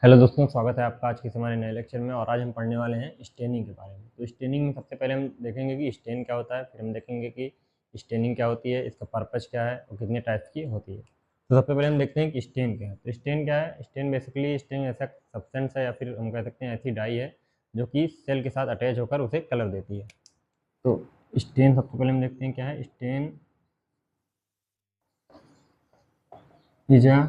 Hello दोस्तों, स्वागत है आपका आज के इस हमारे नए लेक्चर में। और आज हम पढ़ने वाले हैं स्टेनिंग के बारे में। तो स्टेनिंग में सबसे पहले हम देखेंगे कि स्टेन क्या होता है, फिर हम देखेंगे कि स्टेनिंग क्या होती है, इसका पर्पस क्या है और कितने टाइप्स की होती है। तो सबसे पहले हम देखते हैं कि स्टेन क्या है। तो स्टेन क्या है? स्टेन बेसिकली स्टेन ऐसा सब्सटेंस है या फिर हम कह सकते हैं ऐसी डाई है जो कि सेल के साथ अटैच होकर उसे कलर देती है। तो स्टेन सबसे पहले हम देखते हैं क्या है। Stain is a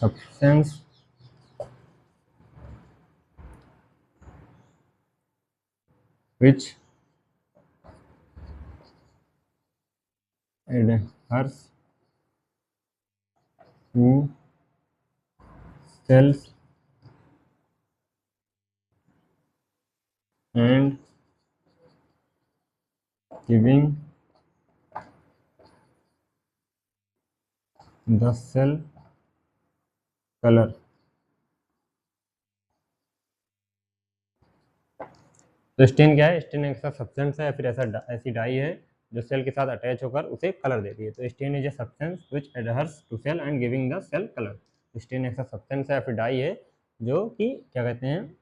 substance which adheres to cells and giving the cell color। तो स्टेन क्या है? स्टेन एक ऐसा सब्सटेंस है या फिर ऐसी डाई है जो सेल के साथ अटैच होकर उसे कलर देती है। तो stain is a substance which adheres to cell and giving the cell colour. Stain ऐसा सब्सटेंस है या फिर डाई है जो कि क्या कहते हैं,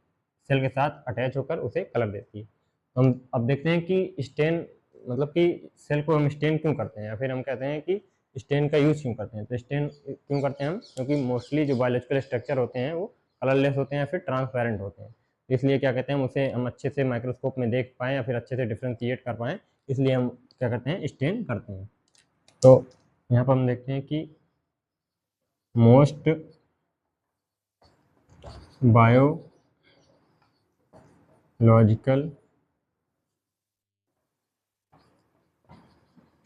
सेल के साथ अटैच होकर उसे कलर देती है। तो हम अब देखते हैं कि स्टेन मतलब कि सेल को हम स्टेन क्यों करते हैं, या फिर हम कहते हैं कि स्टेन का यूज़ क्यों करते हैं। तो स्टेन क्यों करते हैं हम? क्योंकि मोस्टली जो बायोलॉजिकल स्ट्रक्चर होते हैं वो कलरलेस होते हैं या फिर ट्रांसपेरेंट होते हैं। इसलिए क्या कहते हैं, उसे हम अच्छे से माइक्रोस्कोप में देख पाएँ या फिर अच्छे से डिफ्रेंशिएट कर पाएँ, इसलिए हम क्या करते हैं, स्टेन करते हैं। तो यहाँ पर हम देखते हैं कि most biological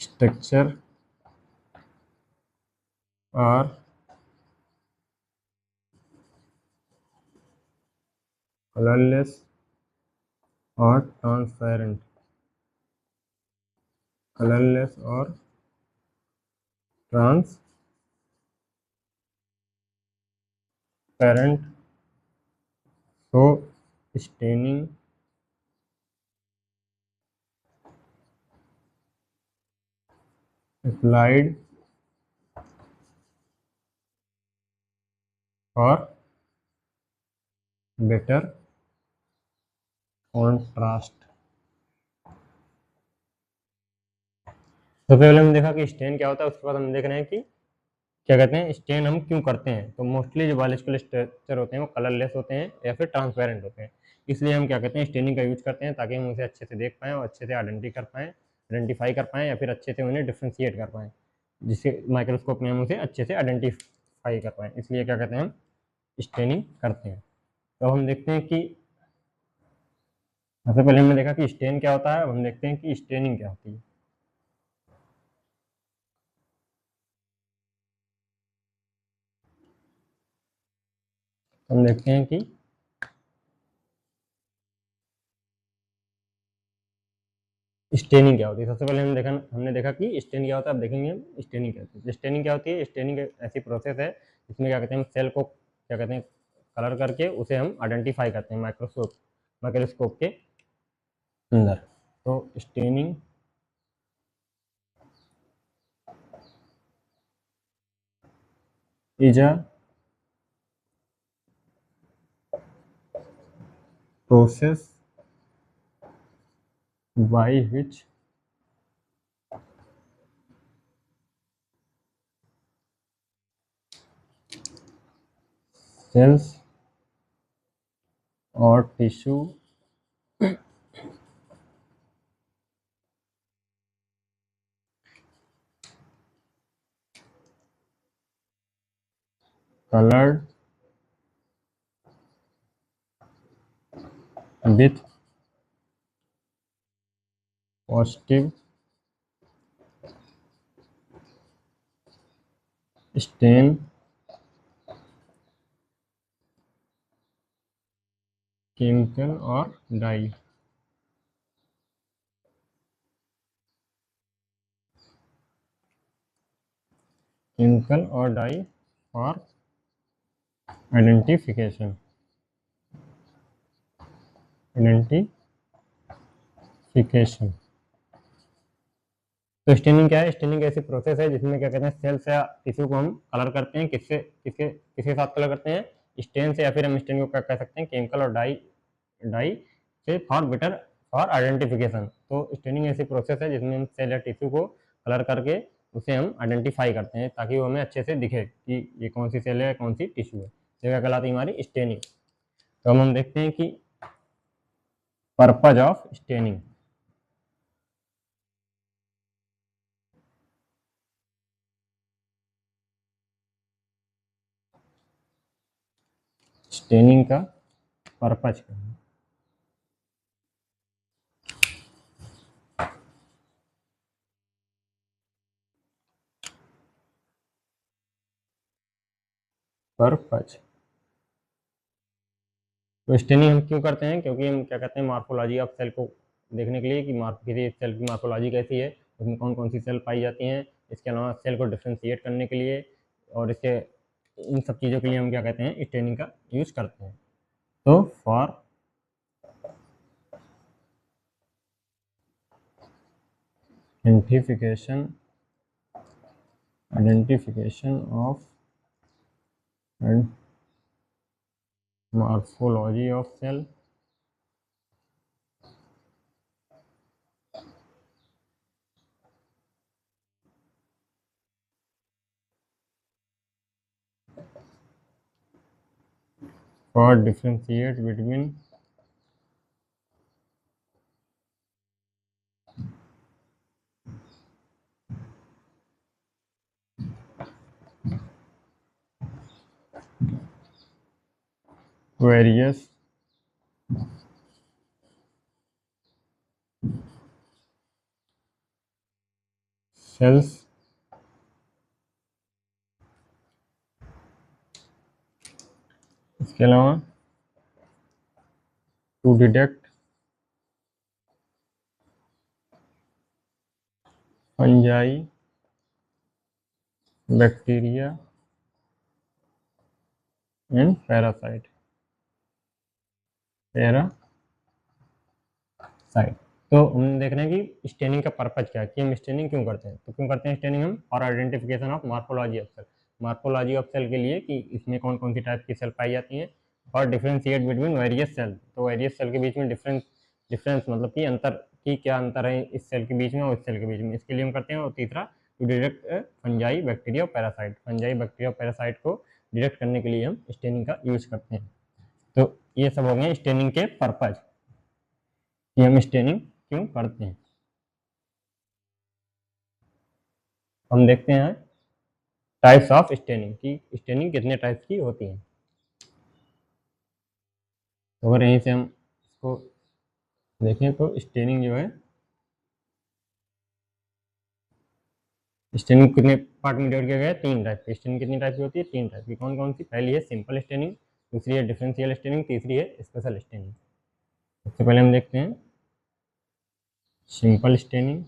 structure are colourless और ट्रांसपेरेंट। कलरलेस और ट्रांसपेरेंट। तो staining applied for better contrast। तो पहले हमने देखा कि स्टेन क्या होता है, उसके बाद हम देख रहे हैं कि क्या कहते हैं, स्टेन हम क्यों करते हैं। तो मोस्टली जो बायोलॉजिकल स्ट्रक्चर होते हैं वो कलरलेस होते हैं या फिर ट्रांसपेरेंट होते हैं। इसलिए हम क्या कहते हैं, स्टेनिंग का यूज करते हैं ताकि हम उसे अच्छे से देख पाएँ और अच्छे से आइडेंटिफाई कर पाएँ या फिर अच्छे से उन्हें डिफ्रेंशिएट कर पाएँ, जिससे माइक्रोस्कोप में हम उसे अच्छे से आइडेंटिफाई कर पाएँ। इसलिए क्या कहते हैं, हम स्टेनिंग करते हैं। तो हम देखते हैं कि सबसे पहले हमने देखा कि स्टेन क्या होता है, अब हम देखते हैं कि स्टेनिंग क्या होती है। हम देखते हैं कि स्टेनिंग क्या होती है। सबसे पहले हमने देखा कि स्टेन क्या होता है। अब देखेंगे हम स्टेनिंग क्या होती है। स्टेनिंग क्या होती है? स्टेनिंग एक ऐसी प्रोसेस है जिसमें क्या कहते हैं, हम सेल को क्या कहते हैं, कलर करके उसे हम आइडेंटिफाई करते हैं माइक्रोस्कोप के अंदर। तो staining is a process by which cells और tissue colored with positive stain chemical और डाई। केमिकल और डाई फॉर आइडेंटिफिकेशन। आइडेंटिफिकेशन तो स्टेनिंग क्या है? स्टेनिंग ऐसी प्रोसेस है जिसमें क्या कहते हैं, सेल्स या टिश्यू को हम कलर करते हैं। किससे किसके किसके साथ कलर करते हैं? स्टेन से, या फिर हम स्टेन को क्या कह सकते हैं, केमिकल और डाई डाई से फॉर बेटर फॉर आइडेंटिफिकेशन। तो स्टेनिंग ऐसी प्रोसेस है जिसमें हम सेल या टिश्यू को कलर करके उसे हम आइडेंटिफाई करते हैं ताकि वो हमें अच्छे से दिखे कि ये कौन सी सेल है, कौन सी टिश्यू है। ये क्या कहलाती है? हमारी स्टेनिंग। तो हम देखते हैं कि पर्पज ऑफ स्टेनिंग। स्टेनिंग का पर्पज क्या है? पर्पज। तो स्टेनिंग हम क्यों करते हैं? क्योंकि हम क्या कहते हैं, मार्फोलॉजी ऑफ सेल को देखने के लिए कि किसी सेल की मार्फोलॉजी कैसी है, उसमें कौन कौन सी सेल पाई जाती हैं। इसके अलावा सेल को डिफ्रेंशिएट करने के लिए, और इसके इन सब चीज़ों के लिए हम क्या कहते हैं, स्टेनिंग का यूज़ करते हैं। तो for identification of and morphology of cell, for differentiate between various cells इसके अलावा to detect fungi, bacteria and parasite. तो हम देख रहे हैं कि स्टेनिंग का पर्पज क्या है, कि हम स्टेनिंग क्यों करते हैं। तो क्यों करते हैं स्टेनिंग हम? और identification of morphology of cell, morphology of cell के लिए कि इसमें कौन कौन सी टाइप की सेल पाई जाती हैं, और डिफ्रेंशिएट बिटवीन वेरियस सेल। तो वेरियस सेल के बीच में डिफरेंस मतलब कि अंतर, कि क्या अंतर है इस सेल के बीच में और इस सेल के बीच में, इसके लिए हम करते हैं। और तीसरा, टू डिटेक्ट फंजाई, बैक्टीरिया और पैरासाइट। फंजाई, बैक्टीरिया और पैरासाइट को डिटेक्ट करने के लिए हम स्टेनिंग का यूज करते हैं। तो ये सब हो गए स्टेनिंग के पर्पज, कि हम स्टेनिंग क्यों करते हैं। हम देखते हैं टाइप्स ऑफ स्टेनिंग, की स्टेनिंग कितने टाइप्स की होती है। तो अगर यहीं से हम इसको देखें तो स्टेनिंग जो है, स्टेनिंग कितने पार्ट में डिवाइड किया गया है? 3 टाइप की। स्टेनिंग कितनी टाइप की होती है? 3 टाइप की। कौन कौन सी? पहली है सिंपल स्टेनिंग, दूसरी है डिफरेंशियल स्टेनिंग, तीसरी है स्पेशल स्टेनिंग। सबसे पहले हम देखते हैं सिंपल स्टेनिंग,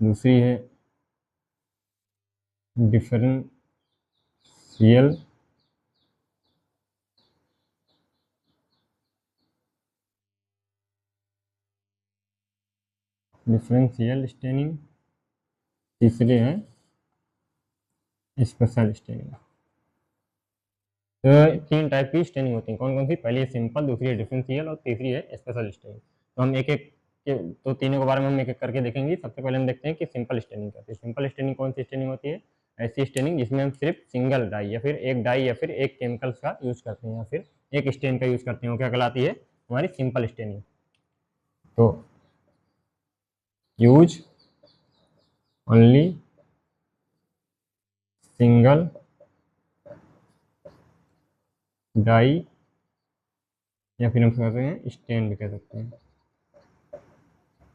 दूसरी है डिफरेंशियल डिफरेंशियल स्टेनिंग, तीसरी है स्पेशल स्टेनिंग। तो 3 टाइप की स्टेनिंग होती है। कौन कौन सी? पहली है सिंपल, दूसरी है डिफरेंशियल और तीसरी है स्पेशल स्टेनिंग। तो हम एक एक के, तो तीनों के बारे में हम एक एक करके देखेंगे। सबसे पहले हम देखते हैं कि सिंपल स्टेनिंग क्या होती है। सिंपल स्टेनिंग कौन सी स्टेनिंग होती है? ऐसी स्टेनिंग जिसमें हम सिर्फ सिंगल डाई या फिर एक डाई या फिर एक केमिकल्स का यूज करते हैं, या फिर एक स्टेन का यूज करते हैं। वो क्या कहलाती है? हमारी सिंपल स्टेनिंग। तो यूज ओनली सिंगल डाई, या फिर हम कहते हैं स्टेन भी कह सकते हैं।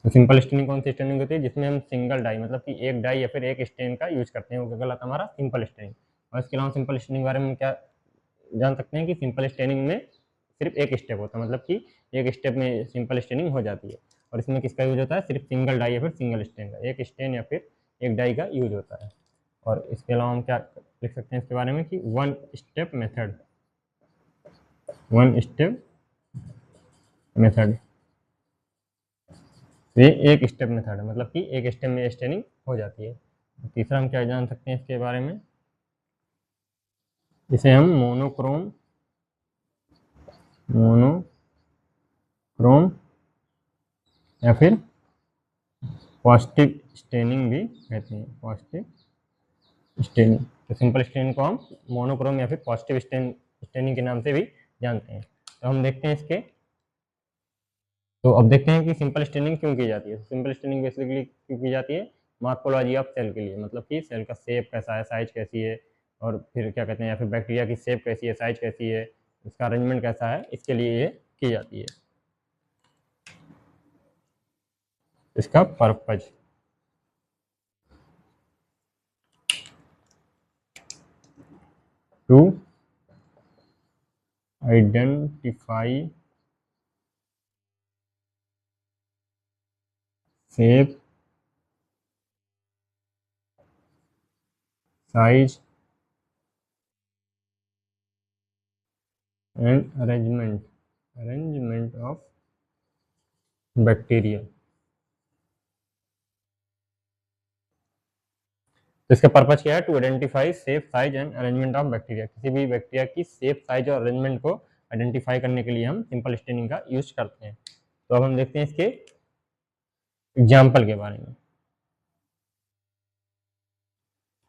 तो सिंपल स्टेनिंग कौन सी स्टेनिंग होती है? जिसमें हम सिंगल डाई मतलब कि एक डाई या फिर एक स्टेन का यूज करते हैं, वो क्या कहलाता है? हमारा सिंपल स्टेनिंग। और इसके अलावा सिंपल स्टेनिंग के बारे में क्या जान सकते हैं कि सिंपल स्टेनिंग में सिर्फ एक स्टेप होता है, मतलब कि एक स्टेप में सिंपल स्टेनिंग हो जाती है। और इसमें किसका यूज होता है? सिर्फ सिंगल डाई या फिर सिंगल स्टेन का, एक स्टेन या फिर एक डाई का यूज होता है। और इसके अलावा हम क्या लिख सकते हैं इसके बारे में कि one step method, one step method. तो ये एक स्टेप मेथड है, मतलब कि एक स्टेप में स्टेनिंग हो जाती है। तीसरा हम क्या जान सकते हैं इसके बारे में, इसे हम मोनोक्रोम या फिर पॉजिटिव स्टेनिंग भी कहते हैं, पॉजिटिव स्टेनिंग। तो सिंपल स्टेनिंग को हम मोनोक्रोम या फिर पॉजिटिव स्टेनिंग के नाम से भी जानते हैं। तो हम देखते हैं इसके, तो अब देखते हैं कि सिंपल स्टेनिंग क्यों की जाती है। सिंपल स्टेनिंग बेसिकली क्यों की जाती है, मार्कोलॉजी ऑफ सेल के लिए, मतलब कि सेल का शेप कैसा है, साइज कैसी है, और फिर क्या कहते हैं, या फिर बैक्टीरिया की शेप कैसी है, साइज कैसी है, उसका अरेंजमेंट कैसा है, इसके लिए ये की जाती है। इसका purpose, to identify shape, size and arrangement of bacteria. तो इसका पर्पज क्या है, to identify shape, size and arrangement of bacteria. किसी भी बैक्टीरिया की शेप, साइज और अरेंजमेंट को आइडेंटिफाई करने के लिए हम सिंपल स्टेनिंग का यूज करते हैं। तो अब हम देखते हैं इसके एग्जाम्पल के बारे में।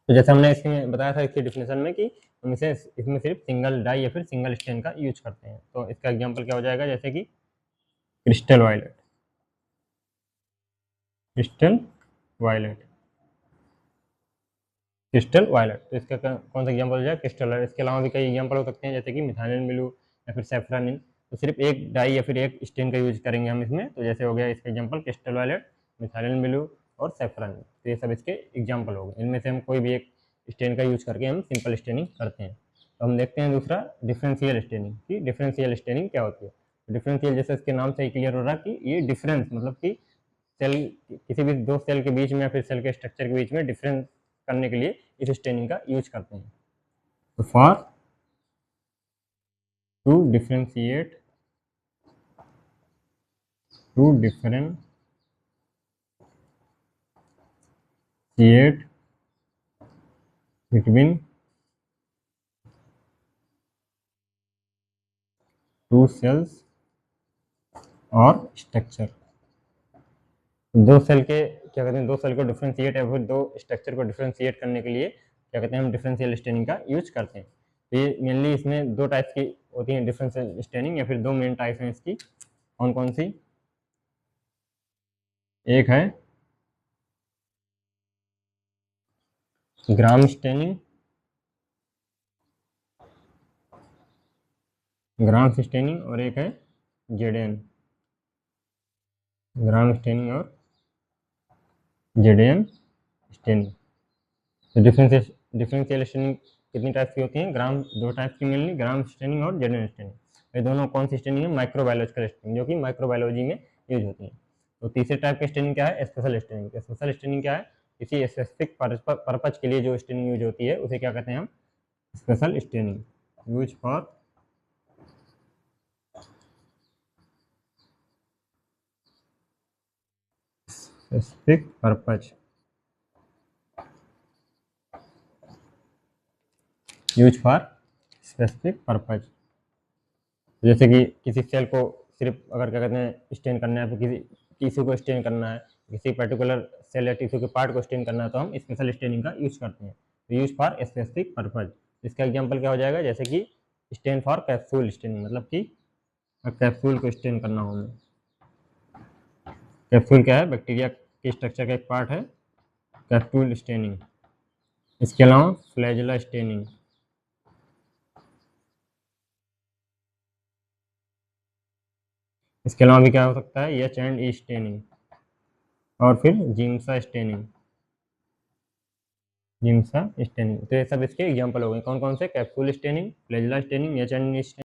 तो जैसे हमने इसमें बताया था इसके डिफिनेशन में कि हम इसमें सिर्फ सिंगल डाई या फिर सिंगल स्टेन का यूज करते हैं। तो इसका एग्जाम्पल क्या हो जाएगा, जैसे कि crystal violet, crystal violet, crystal violet. तो इसका कौन सा एग्जाम्पल हो जाएगा, क्रिस्टल वायलेट। इसके अलावा भी कई एग्जाम्पल हो सकते हैं, जैसे कि मिथाइल ब्लू या फिर सैफ्रनिन। तो सिर्फ एक डाई या फिर एक स्टेन का यूज करेंगे हम इसमें। तो जैसे हो गया इसका example crystal violet, methyl blue और सैफ्रनिन। तो ये सब इसके एग्जाम्पल हो गए। इनमें से हम कोई भी एक स्टेन का यूज करके हम सिंपल स्टेनिंग करते हैं। तो हम देखते हैं दूसरा, डिफरेंशियल स्टेनिंग की डिफरेंशियल स्टेनिंग क्या होती है। डिफरेंशियल, जैसे इसके नाम से ही क्लियर हो रहा है कि ये डिफरेंस, मतलब कि सेल, किसी भी दो सेल के बीच में या फिर सेल के स्ट्रक्चर के बीच में डिफरेंस करने के लिए इस स्टेनिंग का यूज करते हैं। तो for to differentiate between two cells और स्ट्रक्चर। दो सेल के क्या कहते हैं, दो सेल को डिफरेंशिएट या फिर दो स्ट्रक्चर को डिफरेंशिएट करने के लिए क्या कहते हैं, हम डिफरेंशियल स्टेनिंग का यूज करते हैं। तो ये मेनली इसमें दो टाइप्स की होती हैं डिफरेंशियल स्टेनिंग, या फिर दो मेन टाइप हैं इसकी। कौन कौन सी, एक है ग्राम स्टेनिंग, और एक है जेडेन, ग्राम स्टेनिंग और जेडेन स्टेनिंग। तो डिफरेंशियल स्टेनिंग कितनी टाइप की होती हैं, दो टाइप की मेनली, ग्राम स्टेनिंग और जेडेन स्टेनिंग। ये दोनों कौन सी स्टेनिंग है, माइक्रोबायोलॉजिकल स्टेनिंग, जो कि माइक्रोबायोलॉजी में यूज होती है। तो तीसरे टाइप की स्टेनिंग क्या है, स्पेशल स्टेनिंग। स्पेशल स्टेनिंग क्या है, किसी स्पेसिफिक पर्पज के लिए जो स्टेनिंग यूज होती है उसे क्या कहते हैं हम, special staining, use for specific purpose, use for specific purpose. जैसे कि किसी सेल को सिर्फ अगर क्या कहते हैं स्टेन करना है, तो किसी टिश्यू को स्टेन करना है, किसी पर्टिकुलर सेल या टिश्यू के पार्ट को स्टेन करना है, तो हम स्पेशल स्टेनिंग का यूज करते हैं। तो यूज फॉर स्पेसिफिक पर्पज, इसका एग्जांपल क्या हो जाएगा, जैसे कि स्टेन फॉर कैप्सूल स्टेनिंग, मतलब कि कैप्सूल को स्टेन करना हो हमें। कैप्सूल क्या है, बैक्टीरिया के स्ट्रक्चर का एक पार्ट है, कैप्सूल स्टेनिंग। इसके अलावा फ्लैजेला स्टेनिंग, इसके अलावा भी क्या हो सकता है, एच एंड ई स्टेनिंग, और फिर जिम्सा स्टेनिंग, तो ये सब इसके एग्जांपल हो गए। कौन कौन से, capsule staining, flagella staining, H and E staining.